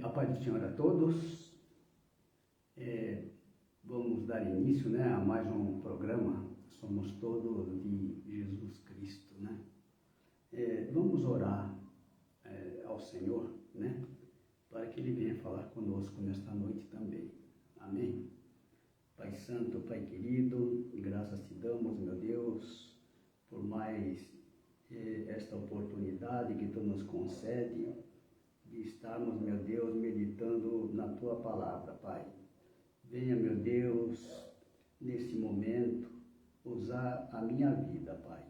A paz do Senhor a todos. Vamos dar início, a mais um programa. Somos todos de Jesus Cristo, vamos orar ao Senhor, para que Ele venha falar conosco nesta noite também. Amém? Pai Santo, Pai querido, graças te damos, meu Deus, por mais esta oportunidade que Tu nos concede de estarmos, meu Deus, meditando na Tua palavra, Pai. Venha, meu Deus, nesse momento, usar a minha vida, Pai,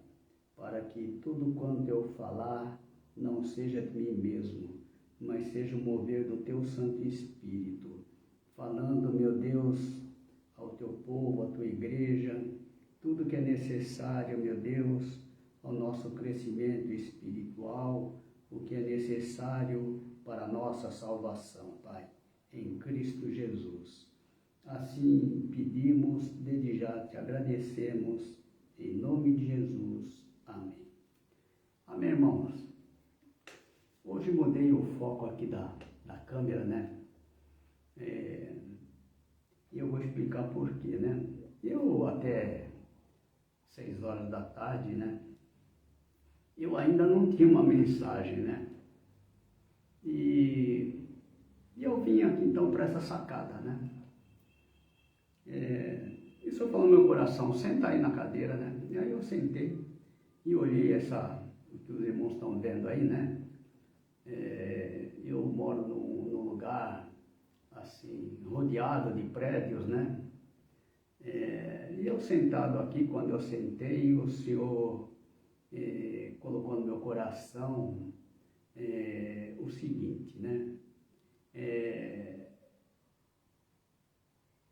para que tudo quanto eu falar não seja de mim mesmo, mas seja o mover do Teu Santo Espírito, falando, meu Deus, ao Teu povo, à Tua igreja, tudo que é necessário, meu Deus, ao nosso crescimento espiritual, o que é necessário para a nossa salvação, Pai, em Cristo Jesus. Assim pedimos, desde já te agradecemos, em nome de Jesus. Amém. Amém, irmãos. Hoje mudei o foco aqui da câmera, E eu vou explicar por quê, Eu até 6 horas da tarde, eu ainda não tinha uma mensagem, E eu vim aqui então para essa sacada, Isso falou no meu coração, senta aí na cadeira, E aí eu sentei e olhei o que os irmãos estão vendo aí, Eu moro num lugar, assim, rodeado de prédios, E eu sentado aqui, quando eu sentei, o Senhor colocou no meu coração o seguinte,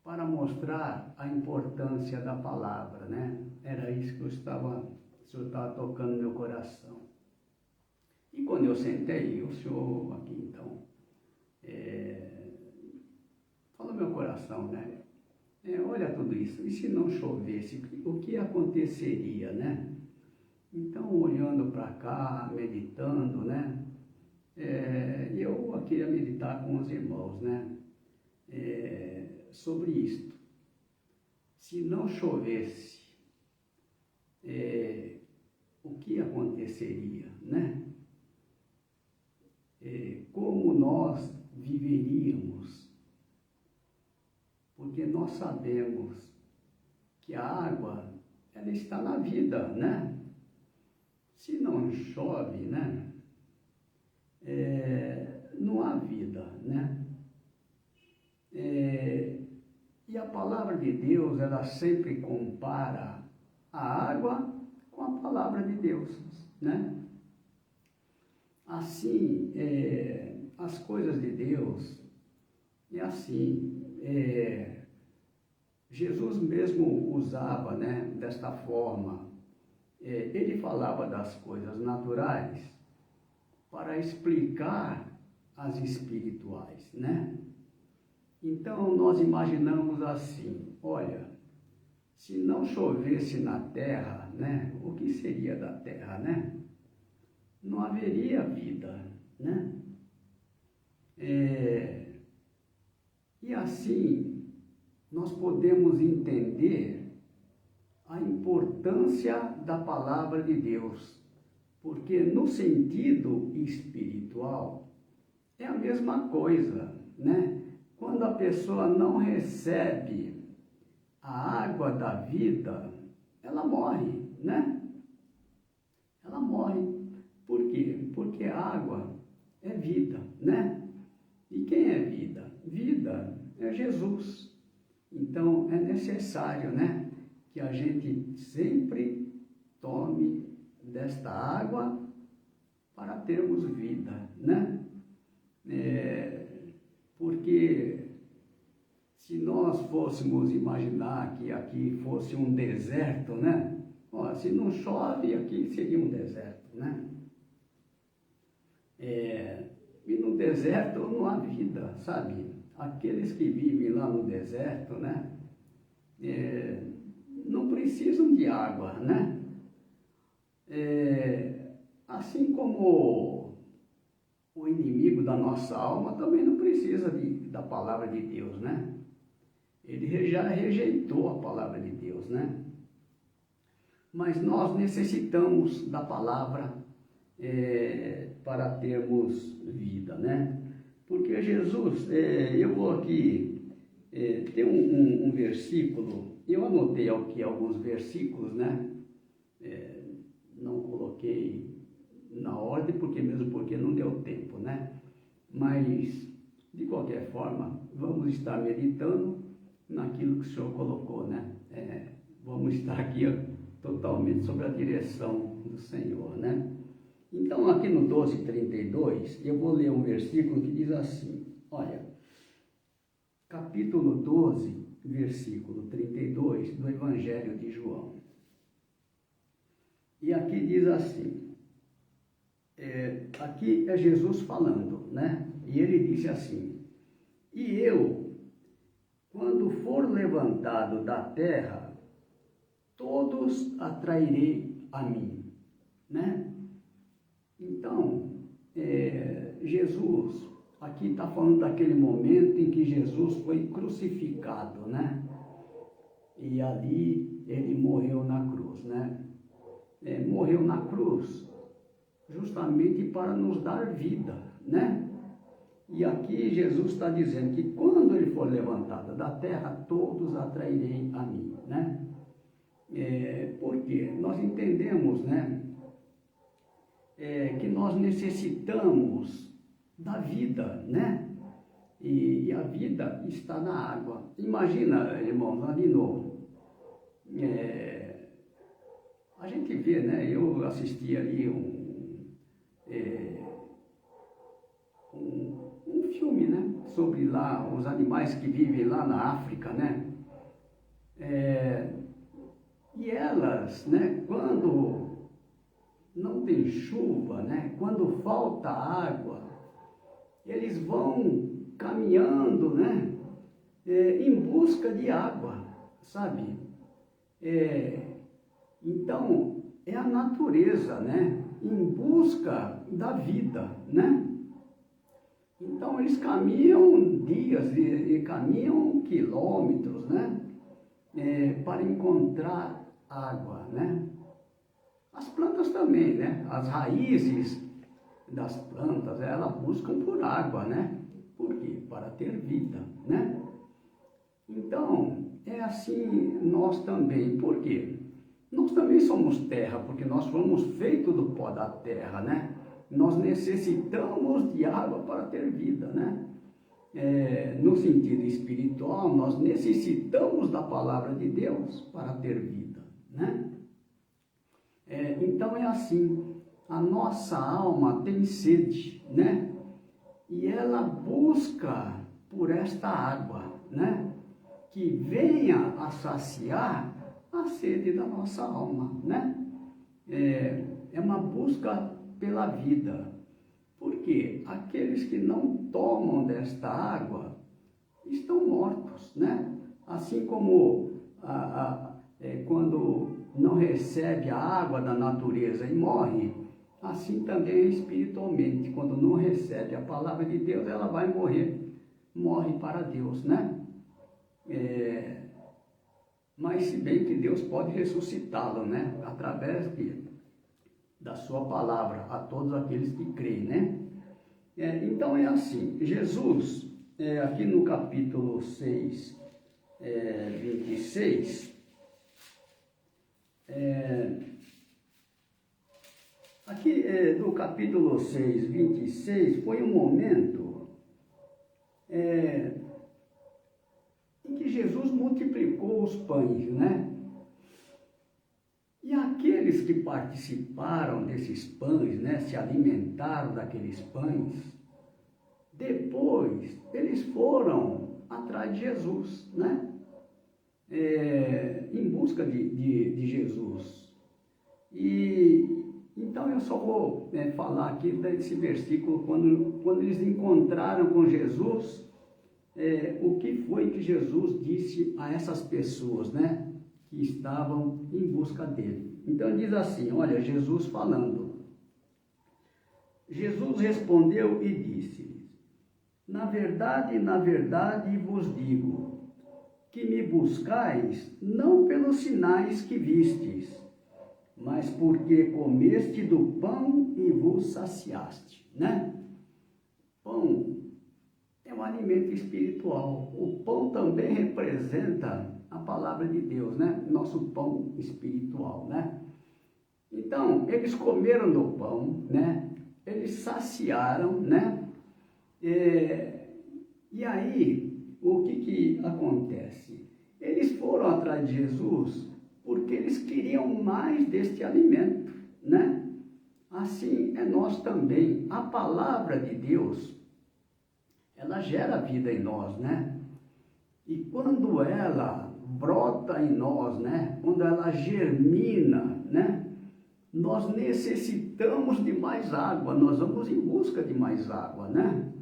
para mostrar a importância da palavra, Era isso que o Senhor estava tocando no meu coração. E quando eu sentei, o Senhor aqui então falou no meu coração, olha tudo isso, e se não chovesse, o que aconteceria, Então, olhando para cá, meditando, eu queria meditar com os irmãos, sobre isto. Se não chovesse, o que aconteceria, Como nós viveríamos? Porque nós sabemos que a água, ela está na vida, Se não chove, não há vida, E a palavra de Deus, ela sempre compara a água com a palavra de Deus, Assim, as coisas de Deus, é assim, Jesus mesmo usava, desta forma. Ele falava das coisas naturais para explicar as espirituais, Então, nós imaginamos assim, olha, se não chovesse na terra, o que seria da terra, Não haveria vida, E assim, nós podemos entender a importância da palavra de Deus, porque no sentido espiritual é a mesma coisa, Quando a pessoa não recebe a água da vida, ela morre, Ela morre. Por quê? Porque a água é vida, E quem é vida? Vida é Jesus. Então, é necessário, que a gente sempre tome desta água para termos vida, Porque se nós fôssemos imaginar que aqui fosse um deserto, se não chove, aqui seria um deserto, E no deserto não há vida, sabe? Aqueles que vivem lá no deserto, não precisam de água, Assim como o inimigo da nossa alma também não precisa da palavra de Deus, né? Ele já rejeitou a palavra de Deus, né? Mas nós necessitamos da palavra para termos vida, né? Porque Jesus, eu vou aqui, tem um versículo, eu anotei aqui alguns versículos, né? Não coloquei na ordem, porque não deu tempo, né? Mas, de qualquer forma, vamos estar meditando naquilo que o Senhor colocou, né? Vamos estar aqui totalmente sob a direção do Senhor, né? Então, aqui no 12:32, eu vou ler um versículo que diz assim, olha, capítulo 12, versículo 32 do Evangelho de João. E aqui diz assim, aqui é Jesus falando, né? E ele disse assim, e eu, quando for levantado da terra, todos atrairei a mim, né? Então, Jesus, aqui está falando daquele momento em que Jesus foi crucificado, né? E ali ele morreu na cruz, né? Morreu na cruz justamente para nos dar vida, né? E aqui Jesus está dizendo que quando ele for levantado da terra, todos atrairei a mim, né? Porque nós entendemos, né? Que nós necessitamos da vida, né? E a vida está na água. Imagina, irmãos, ali a gente vê, né? Eu assisti ali um filme, né? Sobre lá os animais que vivem lá na África, né? E elas, né? Quando não tem chuva, né? Quando falta água, eles vão caminhando, né? Em busca de água, sabe? Então, é a natureza, né? Em busca da vida, né? Então, eles caminham dias e caminham quilômetros, né? Para encontrar água, né? As plantas também, né? As raízes das plantas, elas buscam por água, né? Por quê? Para ter vida, né? Então, é assim nós também. Por quê? Nós também somos terra, porque nós fomos feitos do pó da terra, né? Nós necessitamos de água para ter vida, né? No sentido espiritual, nós necessitamos da palavra de Deus para ter vida, né? Então é assim, a nossa alma tem sede, né? E ela busca por esta água, né? Que venha a saciar a sede da nossa alma, né? É uma busca pela vida. Porque aqueles que não tomam desta água estão mortos, né? Assim como quando não recebe a água da natureza e morre, assim também espiritualmente, quando não recebe a palavra de Deus, ela vai morre para Deus, né? Mas se bem que Deus pode ressuscitá-lo, né? Através da sua palavra, a todos aqueles que creem, né? Então é assim, Jesus, aqui no capítulo 6, 26, aqui no capítulo 6, 26, foi um momento em que Jesus multiplicou os pães, né? E aqueles que participaram desses pães, né, se alimentaram daqueles pães, depois eles foram atrás de Jesus, né? Em busca de Jesus. E então eu só vou falar aqui desse versículo, quando eles encontraram com Jesus, o que foi que Jesus disse a essas pessoas, né? Que estavam em busca dele. Então diz assim, olha, Jesus falando. Jesus respondeu e disse-lhes, na verdade vos digo, que me buscais não pelos sinais que vistes, mas porque comeste do pão e vos saciaste, né? Pão é um alimento espiritual. O pão também representa a palavra de Deus, né? Nosso pão espiritual, né? Então, eles comeram do pão, né? Eles saciaram, né? E aí, o que acontece? Eles foram atrás de Jesus porque eles queriam mais deste alimento, né? Assim é nós também. A palavra de Deus, ela gera vida em nós, né? E quando ela brota em nós, né? Quando ela germina, né? Nós necessitamos de mais água, nós vamos em busca de mais água, né?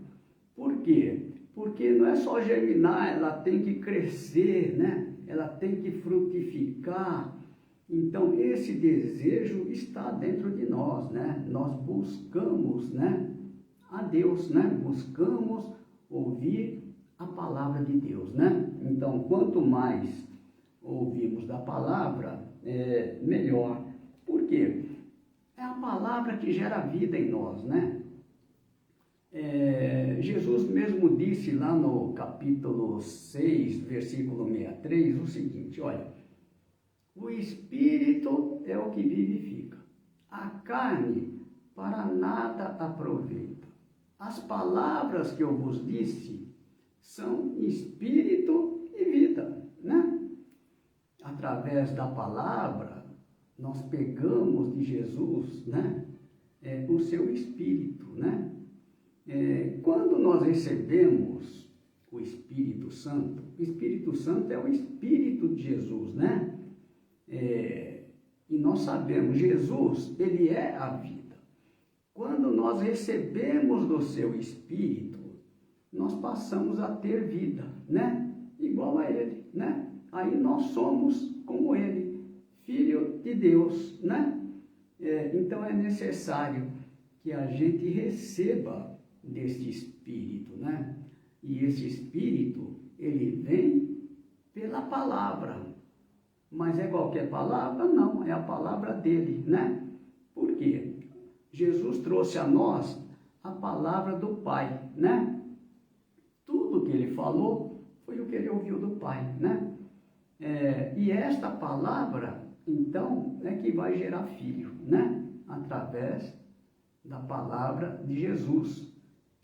Por quê? Porque não é só germinar, ela tem que crescer, né? Ela tem que frutificar. Então, esse desejo está dentro de nós, né? Nós buscamos, né, a Deus, né? Buscamos ouvir a palavra de Deus, né? Então, quanto mais ouvimos da palavra, melhor. Por quê? É a palavra que gera vida em nós, né? Jesus mesmo disse lá no capítulo 6, versículo 63, o seguinte, olha, o Espírito é o que vivifica, a carne para nada aproveita. As palavras que eu vos disse são Espírito e vida, né? Através da palavra, nós pegamos de Jesus, né? O seu Espírito, né? Quando nós recebemos o Espírito Santo é o Espírito de Jesus, né? E nós sabemos, Jesus, ele é a vida. Quando nós recebemos do seu Espírito, nós passamos a ter vida, né? Igual a ele, né? Aí nós somos como ele, filho de Deus, né? Então é necessário que a gente receba deste Espírito, né? E esse Espírito, ele vem pela palavra. Mas é qualquer palavra? Não, é a palavra dele, né? Por quê? Jesus trouxe a nós a palavra do Pai, né? Tudo que ele falou foi o que ele ouviu do Pai, né? E esta palavra, então, é que vai gerar filho, né? Através da palavra de Jesus,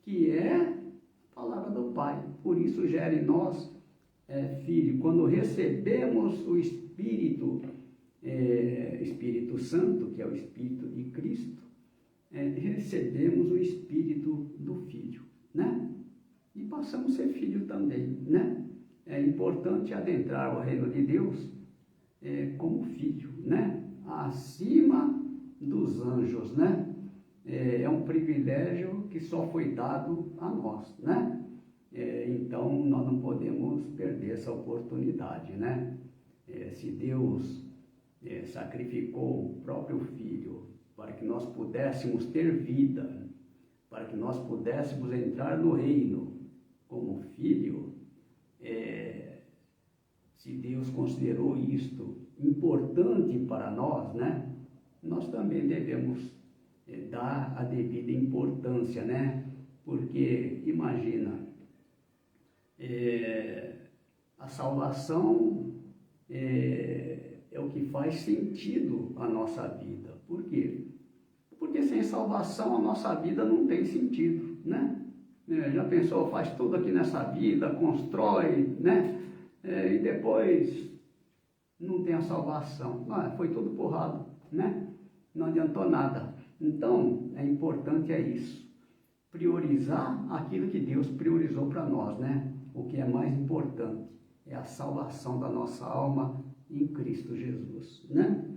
que é a palavra do Pai. Por isso gera em nós filho. Quando recebemos o Espírito Santo, que é o Espírito de Cristo, recebemos o Espírito do Filho, né? E passamos a ser filho também, né? É importante adentrar o reino de Deus como filho, né? Acima dos anjos, né? É um privilégio que só foi dado a nós, né? Então, nós não podemos perder essa oportunidade, né? Se Deus sacrificou o próprio Filho para que nós pudéssemos ter vida, para que nós pudéssemos entrar no reino como filho, se Deus considerou isto importante para nós, né? Nós também devemos dar a devida importância, né? Porque, imagina, a salvação é o que faz sentido à nossa vida. Por quê? Porque sem salvação a nossa vida não tem sentido, né? Já pensou, faz tudo aqui nessa vida, constrói, né? E depois não tem a salvação. Foi tudo porrado, né? Não adiantou nada. Então, é importante isso. Priorizar aquilo que Deus priorizou para nós, né? O que é mais importante é a salvação da nossa alma em Cristo Jesus, né?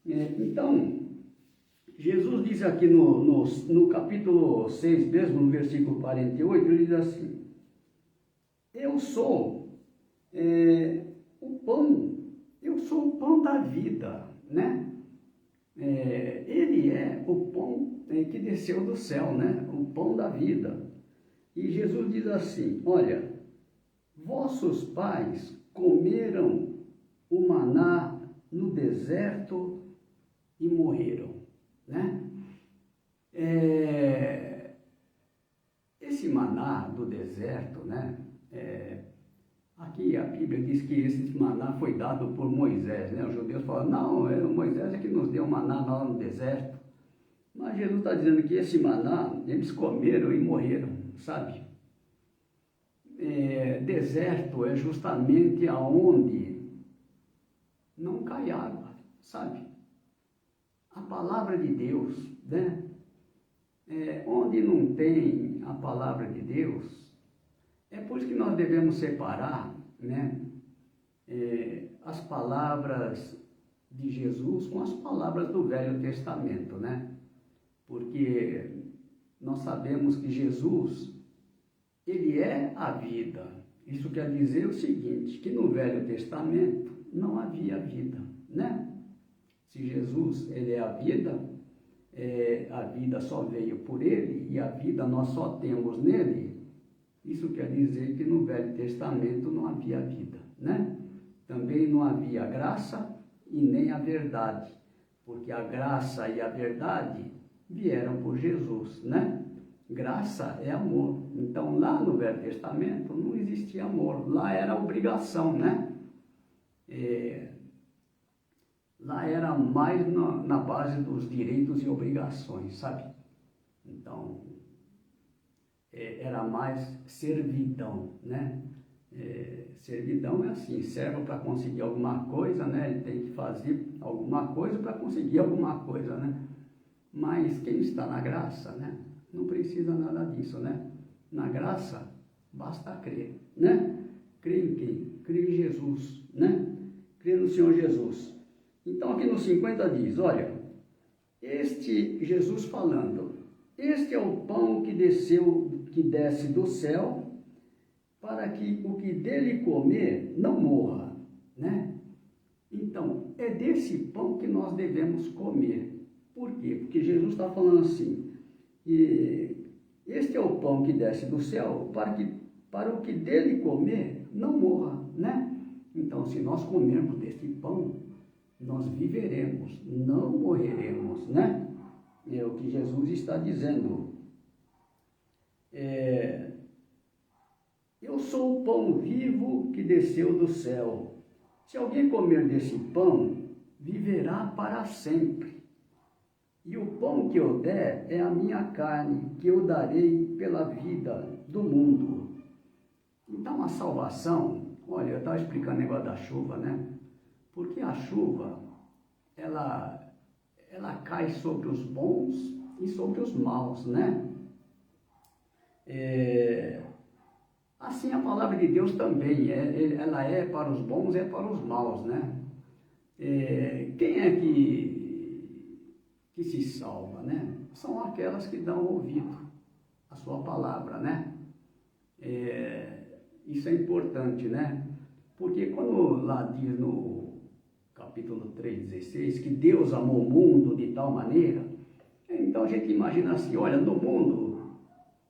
Então, Jesus diz aqui no capítulo 6 mesmo, no versículo 48, ele diz assim, eu sou o pão da vida, né? Ele é o pão que desceu do céu, né? O pão da vida. E Jesus diz assim, olha, vossos pais comeram o maná no deserto e morreram, né? Esse maná do deserto, né? Aqui a Bíblia diz que esse maná foi dado por Moisés, né? Os judeus falam, não, Moisés é que nos deu maná lá no deserto. Mas Jesus está dizendo que esse maná, eles comeram e morreram, sabe? Deserto é justamente aonde não cai água, sabe? A palavra de Deus, né? Onde não tem a palavra de Deus, é por isso que nós devemos separar, né? As palavras de Jesus com as palavras do Velho Testamento, né? Porque nós sabemos que Jesus, ele é a vida. Isso quer dizer o seguinte, que no Velho Testamento não havia vida, né? Se Jesus, ele é a vida só veio por ele e a vida nós só temos nele, isso quer dizer que no Velho Testamento não havia vida, né? Também não havia graça e nem a verdade, porque a graça e a verdade vieram por Jesus, né? Graça é amor. Então, lá no Velho Testamento não existia amor, lá era obrigação, né? Lá era mais na base dos direitos e obrigações, sabe? Então, era mais servidão, né? Servidão é assim, serve para conseguir alguma coisa, né? Ele tem que fazer alguma coisa para conseguir alguma coisa, né? Mas quem está na graça, né? Não precisa nada disso, né? Na graça, basta crer, né? Crer em quem? Crer em Jesus, né? Crer no Senhor Jesus. Então aqui no 50 diz, olha, este Jesus falando, este é o pão que desce do céu, para que o que dele comer não morra, né? Então, é desse pão que nós devemos comer. Por quê? Porque Jesus está falando assim, este é o pão que desce do céu, para o que dele comer não morra, né? Então, se nós comermos deste pão, nós viveremos, não morreremos, né? É o que Jesus está dizendo. Eu sou o pão vivo que desceu do céu. Se alguém comer desse pão, viverá para sempre. E o pão que eu der é a minha carne, que eu darei pela vida do mundo. Então a salvação, olha, eu estava explicando o negócio da chuva, né? Porque a chuva, ela cai sobre os bons e sobre os maus, né? Assim a palavra de Deus também, ela é para os bons e é para os maus, né? Quem é que se salva, né? São aquelas que dão ouvido à sua palavra, né? Isso é importante, né? Porque quando lá diz no capítulo 3,16, que Deus amou o mundo de tal maneira, então a gente imagina assim, olha, no mundo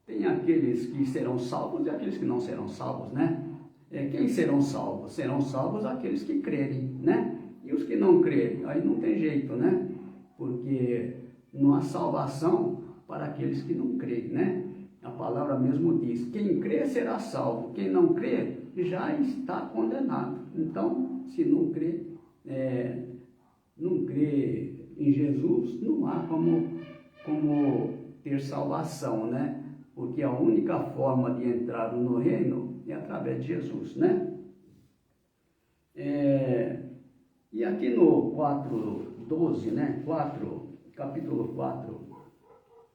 tem aqueles que serão salvos e aqueles que não serão salvos, né? Quem serão salvos? Serão salvos aqueles que crerem, né? E os que não crerem, aí não tem jeito, né? Porque não há salvação para aqueles que não creem, né? A palavra mesmo diz, quem crê será salvo, quem não crê já está condenado. Então, se não crê, em Jesus, não há como ter salvação, né? Porque a única forma de entrar no reino é através de Jesus, né? E aqui no 4:12, né? Capítulo 4,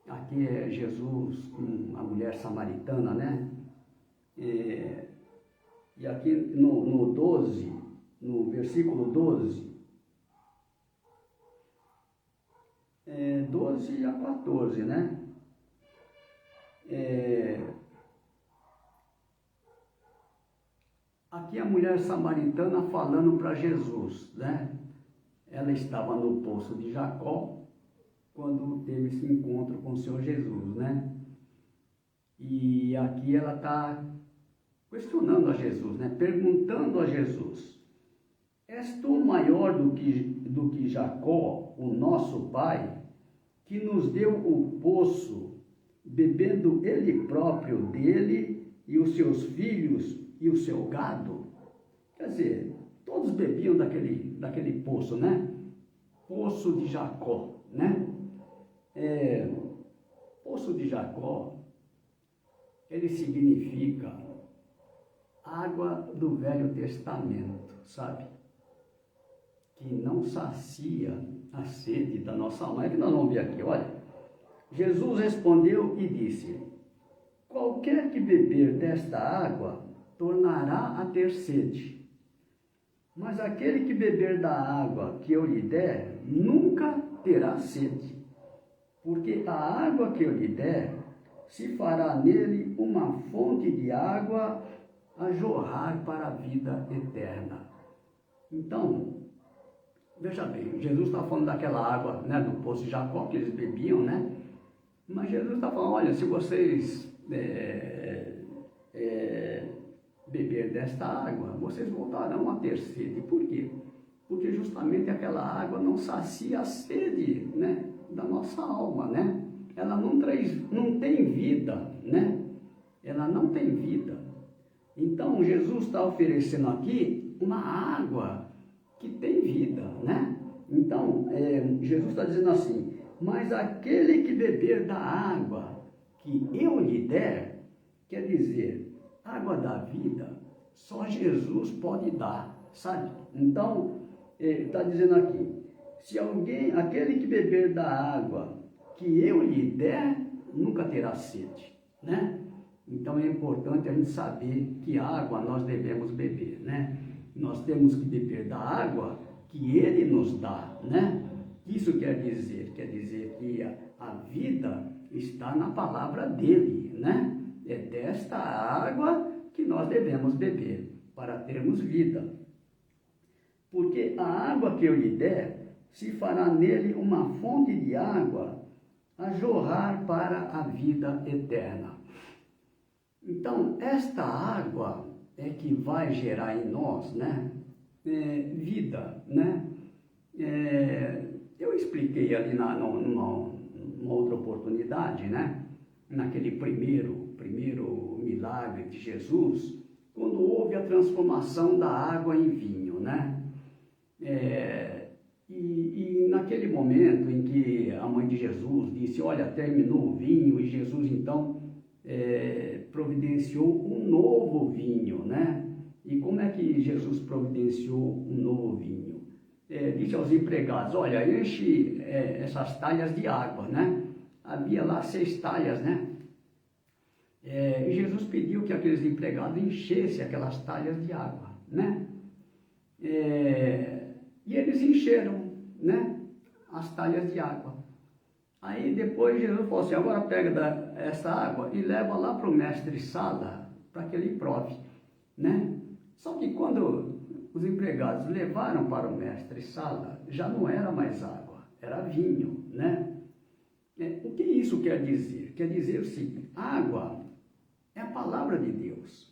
aqui é Jesus com a mulher samaritana, né? E aqui no 12, no versículo 12, 12 a 14, né? Aqui a mulher samaritana falando para Jesus, né? Ela estava no poço de Jacó quando teve esse encontro com o Senhor Jesus, né? E aqui ela está questionando a Jesus, né? Perguntando a Jesus: és tu maior do que Jacó, o nosso pai, que nos deu o poço, bebendo ele próprio dele e os seus filhos e o seu gado? Quer dizer, todos bebiam daquele poço, né? Poço de Jacó, né? Poço de Jacó, ele significa água do Velho Testamento, sabe? Que não sacia a sede da nossa alma. É que nós vamos ver aqui, olha. Jesus respondeu e disse: qualquer que beber desta água tornará a ter sede. Mas aquele que beber da água que eu lhe der, nunca terá sede. Porque a água que eu lhe der, se fará nele uma fonte de água a jorrar para a vida eterna. Então, veja bem, Jesus está falando daquela água, né, do poço de Jacó, que eles bebiam, né? Mas Jesus está falando: olha, se vocês beber desta água, vocês voltarão a ter sede. Por quê? Porque justamente aquela água não sacia a sede, né, da nossa alma, né? Ela não tem vida, né? Ela não tem vida. Então, Jesus está oferecendo aqui uma água que tem vida, né? Então, Jesus está dizendo assim: mas aquele que beber da água que eu lhe der, quer dizer, água da vida, só Jesus pode dar, sabe? Então, está dizendo aqui: se aquele que beber da água que eu lhe der, nunca terá sede, né? Então é importante a gente saber que água nós devemos beber, né? Nós temos que beber da água que Ele nos dá, né? Isso quer dizer que a vida está na palavra dele, né? É desta água que nós devemos beber para termos vida. Porque a água que eu lhe der, se fará nele uma fonte de água a jorrar para a vida eterna. Então, esta água é que vai gerar em nós, né, vida, né? Eu expliquei ali numa outra oportunidade, né, naquele primeiro milagre de Jesus, quando houve a transformação da água em vinho, né? E naquele momento em que a mãe de Jesus disse: olha, terminou o vinho, e Jesus então providenciou um novo vinho, né? E como é que Jesus providenciou um novo vinho? Disse aos empregados: olha, enche essas talhas de água, né? Havia lá 6 talhas, né? E Jesus pediu que aqueles empregados enchessem aquelas talhas de água, né? E eles encheram, né, as talhas de água. Aí depois Jesus falou assim: agora pega essa água e leva lá para o mestre-sala, para que ele prove, né? Só que quando os empregados levaram para o mestre-sala, já não era mais água, era vinho, né? O que isso quer dizer? Quer dizer o seguinte: água é a palavra de Deus.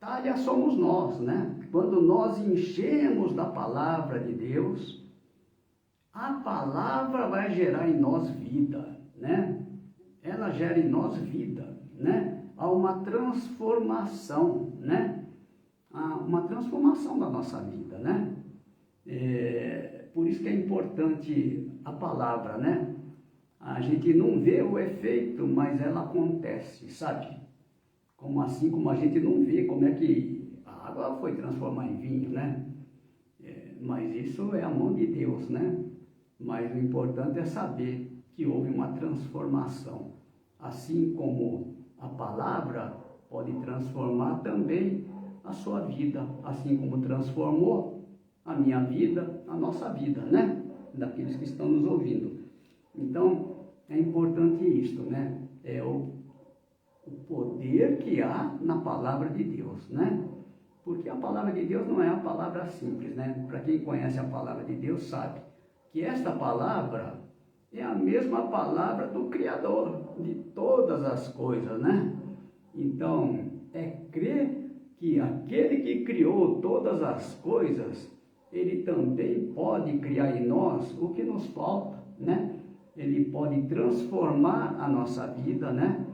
Talha somos nós, né? Quando nós enchemos da palavra de Deus, a palavra vai gerar em nós vida, né? Ela gera em nós vida, né? Há uma transformação, né? Há uma transformação da nossa vida, né? Por isso que é importante a palavra, né? A gente não vê o efeito, mas ela acontece, sabe? Assim como a gente não vê como é que a água foi transformada em vinho, né? Mas isso é a mão de Deus, né? Mas o importante é saber que houve uma transformação. Assim como a palavra pode transformar também a sua vida, assim como transformou a minha vida, a nossa vida, né? Daqueles que estão nos ouvindo. Então, é importante isso, né? É o poder que há na palavra de Deus, né? Porque a palavra de Deus não é a palavra simples, né? Para quem conhece a palavra de Deus sabe que esta palavra é a mesma palavra do Criador de todas as coisas, né? Então, é crer que aquele que criou todas as coisas, ele também pode criar em nós o que nos falta, né? Ele pode transformar a nossa vida, né?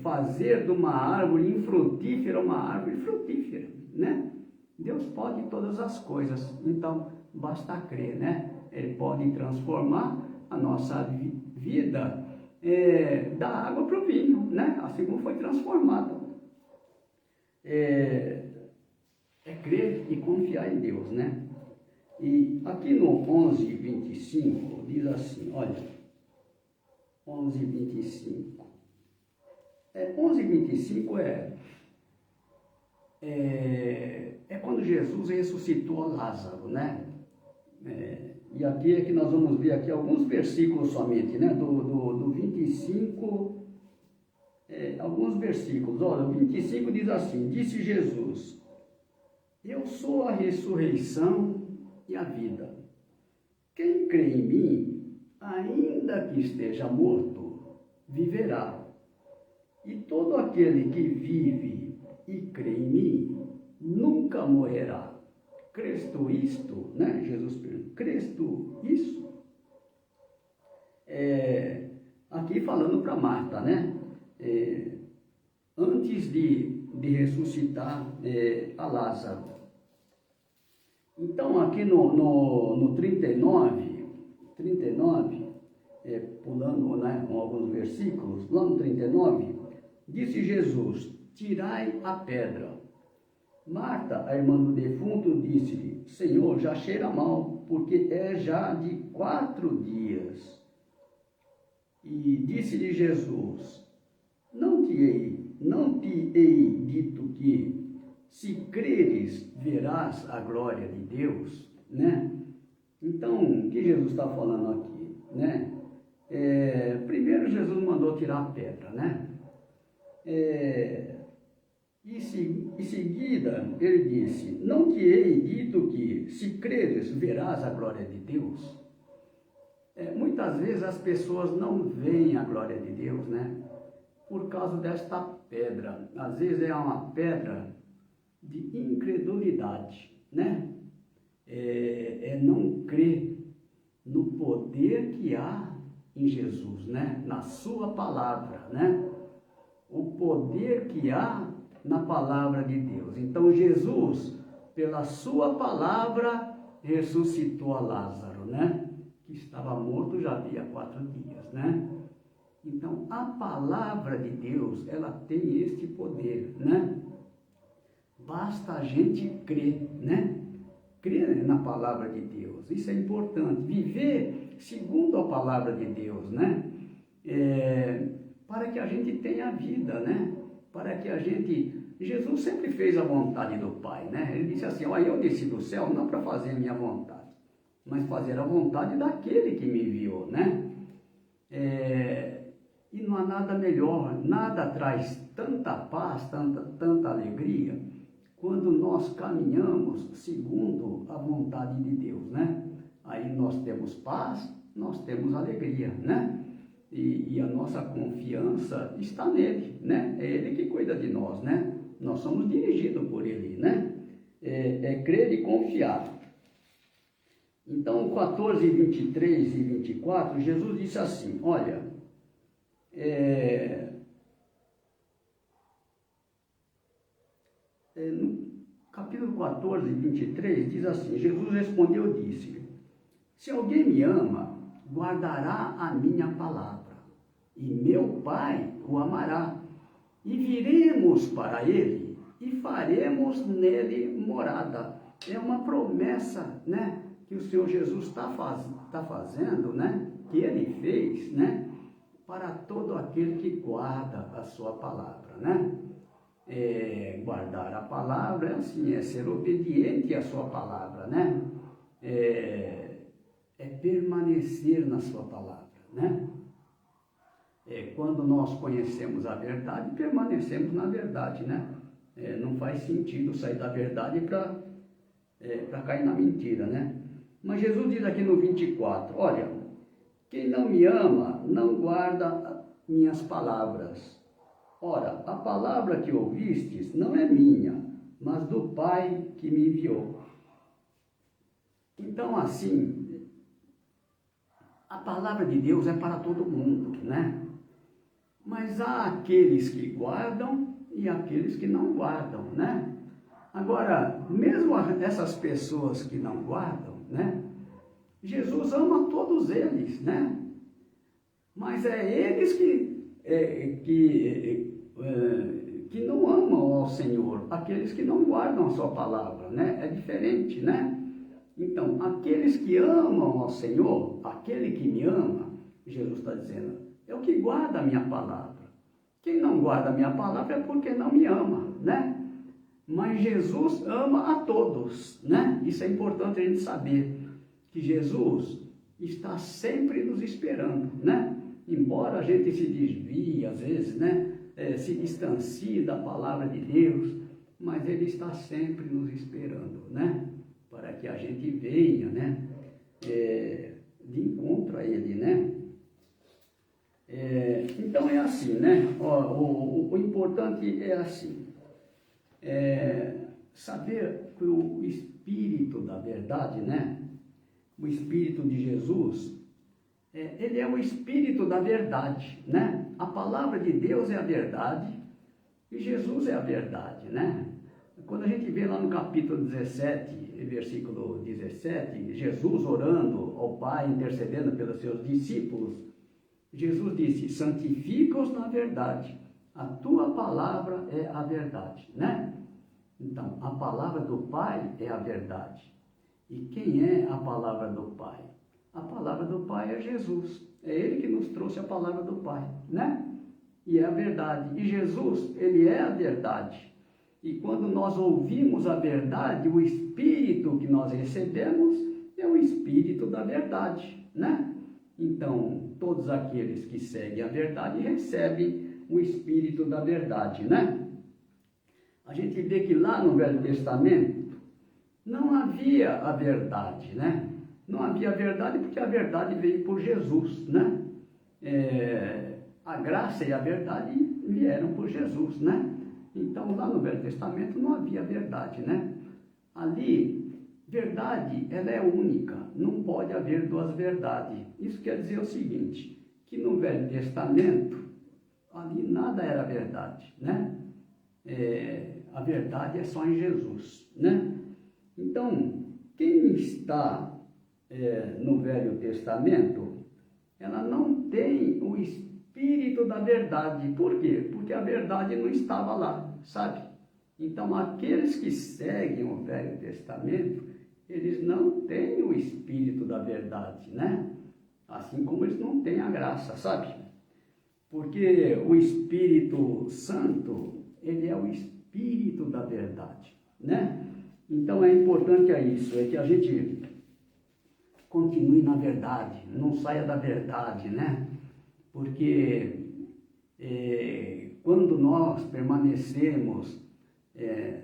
Fazer de uma árvore infrutífera uma árvore frutífera, né? Deus pode todas as coisas, então basta crer, né? Ele pode transformar a nossa vida da água para o vinho, né? Assim como foi transformado. É crer e confiar em Deus, né? E aqui no 11:25 diz assim, olha, 11:25. 11:25 é quando Jesus ressuscitou Lázaro, né? E aqui é que nós vamos ver aqui alguns versículos somente, né? Do 25, alguns versículos. Olha, o 25 diz assim, disse Jesus, eu sou a ressurreição e a vida. Quem crê em mim, ainda que esteja morto, viverá. E todo aquele que vive e crê em mim, nunca morrerá. Crês tu isto? Né? Jesus pergunta, crês tu isso? Aqui falando para Marta, né? Antes de ressuscitar a Lázaro. Então, aqui no 39, pulando, né, alguns versículos, lá no 39, disse Jesus, tirai a pedra. Marta, a irmã do defunto, disse-lhe, Senhor, já cheira mal, porque é já de 4 dias. E disse-lhe Jesus, não te hei dito que, se creres, verás a glória de Deus, né? Então, o que Jesus está falando aqui, né? Primeiro Jesus mandou tirar a pedra, né? Em seguida, ele disse, não te hei dito que, se creres, verás a glória de Deus? Muitas vezes as pessoas não veem a glória de Deus, né? Por causa desta pedra. Às vezes é uma pedra de incredulidade, né? Não crer no poder que há em Jesus, né? Na sua palavra, né? O poder que há na palavra de Deus. Então Jesus, pela sua palavra, ressuscitou a Lázaro, né? Que estava morto já havia 4 dias, né? Então a palavra de Deus, ela tem este poder, né? Basta a gente crer, né? Crer na palavra de Deus, isso é importante. Viver segundo a palavra de Deus, né? Para que a gente tenha vida, né? Para que a gente... Jesus sempre fez a vontade do Pai, né? Ele disse assim, olha, eu desci do céu não para fazer a minha vontade, mas fazer a vontade daquele que me enviou, né? E não há nada melhor, nada traz tanta paz, tanta alegria, quando nós caminhamos segundo a vontade de Deus, né? Aí nós temos paz, nós temos alegria, né? E a nossa confiança está nele, né? É ele que cuida de nós, né? Nós somos dirigidos por ele, né? Crer e confiar. Então, 14, 23 e 24, Jesus disse assim, olha, no capítulo 14, 23, diz assim, Jesus respondeu e disse, se alguém me ama, guardará a minha palavra, e meu Pai o amará, e viremos para ele, e faremos nele morada. É uma promessa, né, que o Senhor Jesus está fazendo, né, que ele fez, né, para todo aquele que guarda a sua palavra, né? Guardar a palavra é assim, é ser obediente à sua palavra, né? Permanecer na sua palavra, né? Quando nós conhecemos a verdade, permanecemos na verdade, né? Não faz sentido sair da verdade para cair na mentira, né? Mas Jesus diz aqui no 24, olha, quem não me ama, não guarda minhas palavras. Ora, a palavra que ouvistes não é minha, mas do Pai que me enviou. Então, assim, a palavra de Deus é para todo mundo, né? Mas há aqueles que guardam e aqueles que não guardam, né? Agora, mesmo essas pessoas que não guardam, né? Jesus ama todos eles, né? Mas é eles que não amam ao Senhor, aqueles que não guardam a sua palavra, né? É diferente, né? Então, aqueles que amam ao Senhor, aquele que me ama, Jesus está dizendo, é o que guarda a minha palavra. Quem não guarda a minha palavra é porque não me ama, né? Mas Jesus ama a todos, né? Isso é importante a gente saber, que Jesus está sempre nos esperando, né? Embora a gente se desvie, às vezes, né? Se distancie da palavra de Deus, mas Ele está sempre nos esperando, né? Para que a gente venha, né? De encontro a Ele, né? Então é assim, né? O importante é assim, saber que o Espírito da verdade, né? O Espírito de Jesus, ele é o Espírito da verdade, né? A palavra de Deus é a verdade e Jesus é a verdade, né? Quando a gente vê lá no capítulo 17, versículo 17, Jesus orando ao Pai, intercedendo pelos seus discípulos, Jesus disse, santifica-os na verdade, a tua palavra é a verdade, né? Então, a palavra do Pai é a verdade. E quem é a palavra do Pai? A palavra do Pai é Jesus. É Ele que nos trouxe a palavra do Pai, né? E é a verdade. E Jesus, Ele é a verdade. E quando nós ouvimos a verdade, o Espírito que nós recebemos é o Espírito da verdade, né? Então, todos aqueles que seguem a verdade recebem o Espírito da verdade, né? A gente vê que lá no Velho Testamento não havia a verdade, né? Não havia a verdade porque a verdade veio por Jesus, né? A graça e a verdade vieram por Jesus, né? Então, lá no Velho Testamento não havia verdade, né? Ali, verdade, ela é única, não pode haver duas verdades. Isso quer dizer o seguinte, que no Velho Testamento, ali nada era verdade, né? A verdade é só em Jesus, né? Então, quem está no Velho Testamento, ela não tem o Espírito da verdade. Por quê? Porque a verdade não estava lá, sabe? Então, aqueles que seguem o Velho Testamento, eles não têm o Espírito da verdade, né? Assim como eles não têm a graça, sabe? Porque o Espírito Santo, ele é o Espírito da verdade, né? Então, é importante isso, é que a gente continue na verdade, não saia da verdade, né? Porque quando nós permanecemos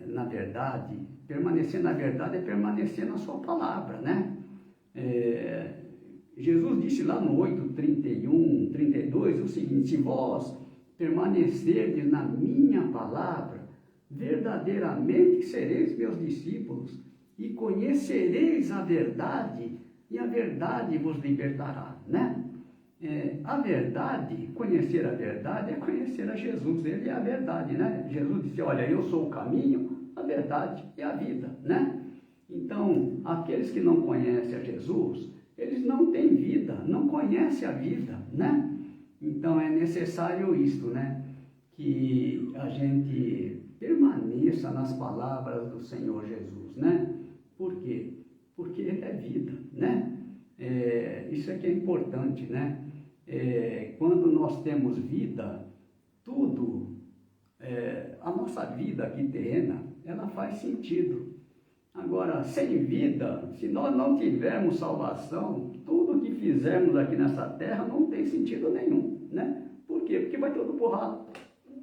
na verdade, permanecer na verdade é permanecer na sua palavra, né? Jesus disse lá no 8:31, 32, o seguinte, se vós permanecerdes na minha palavra, verdadeiramente sereis meus discípulos e conhecereis a verdade e a verdade vos libertará, né? A verdade, conhecer a verdade é conhecer a Jesus, Ele é a verdade, né? Jesus disse, olha, eu sou o caminho, a verdade e a vida, né? Então, aqueles que não conhecem a Jesus, eles não têm vida, não conhecem a vida, né? Então, é necessário isto, né? Que a gente permaneça nas palavras do Senhor Jesus, né? Por quê? Porque Ele é vida, né? Isso é que é importante, né? Quando nós temos vida, tudo, a nossa vida aqui terrena, ela faz sentido. Agora, sem vida, se nós não tivermos salvação, tudo que fizermos aqui nessa terra não tem sentido nenhum, né? Por quê? Porque vai todo pro ralo,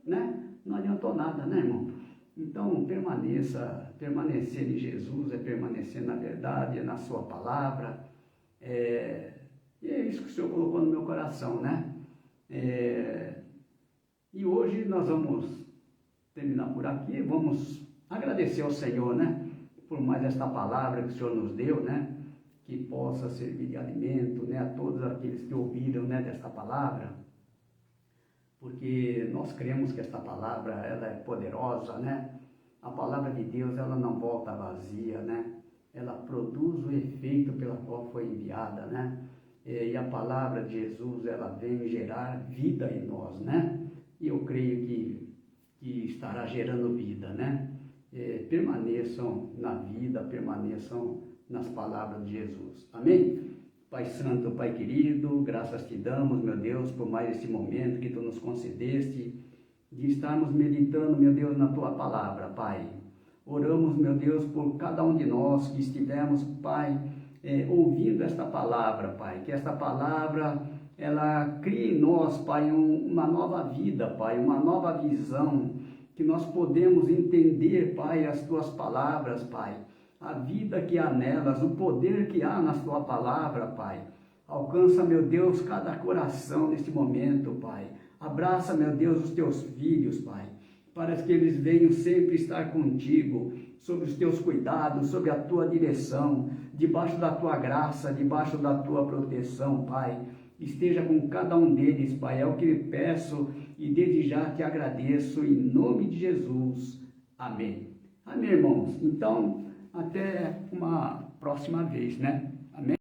né? Não adiantou nada, né, irmão? Então, permanecer em Jesus é permanecer na verdade, é na sua palavra, e é isso que o Senhor colocou no meu coração, né? E hoje nós vamos terminar por aqui, vamos agradecer ao Senhor, né? Por mais esta palavra que o Senhor nos deu, né? Que possa servir de alimento, né? A todos aqueles que ouviram, né? Desta palavra. Porque nós cremos que esta palavra, ela é poderosa, né? A palavra de Deus, ela não volta vazia, né? Ela produz o efeito pela qual foi enviada, né? E a palavra de Jesus, ela vem gerar vida em nós, né? E eu creio que estará gerando vida, né? Permaneçam na vida, permaneçam nas palavras de Jesus. Amém? Pai Santo, Pai querido, graças te damos, meu Deus, por mais esse momento que tu nos concedeste de estarmos meditando, meu Deus, na tua palavra, Pai. Oramos, meu Deus, por cada um de nós que estivemos, Pai, ouvindo esta palavra, Pai, que esta palavra, ela crie em nós, Pai, uma nova vida, Pai, uma nova visão, que nós podemos entender, Pai, as tuas palavras, Pai, a vida que há nelas, o poder que há na tua palavra, Pai. Alcança, meu Deus, cada coração neste momento, Pai. Abraça, meu Deus, os teus filhos, Pai, para que eles venham sempre estar contigo, sob os teus cuidados, sob a tua direção, debaixo da tua graça, debaixo da tua proteção, Pai. Esteja com cada um deles, Pai, é o que lhe peço e desde já te agradeço, em nome de Jesus. Amém. Amém, irmãos. Então, até uma próxima vez, né? Amém.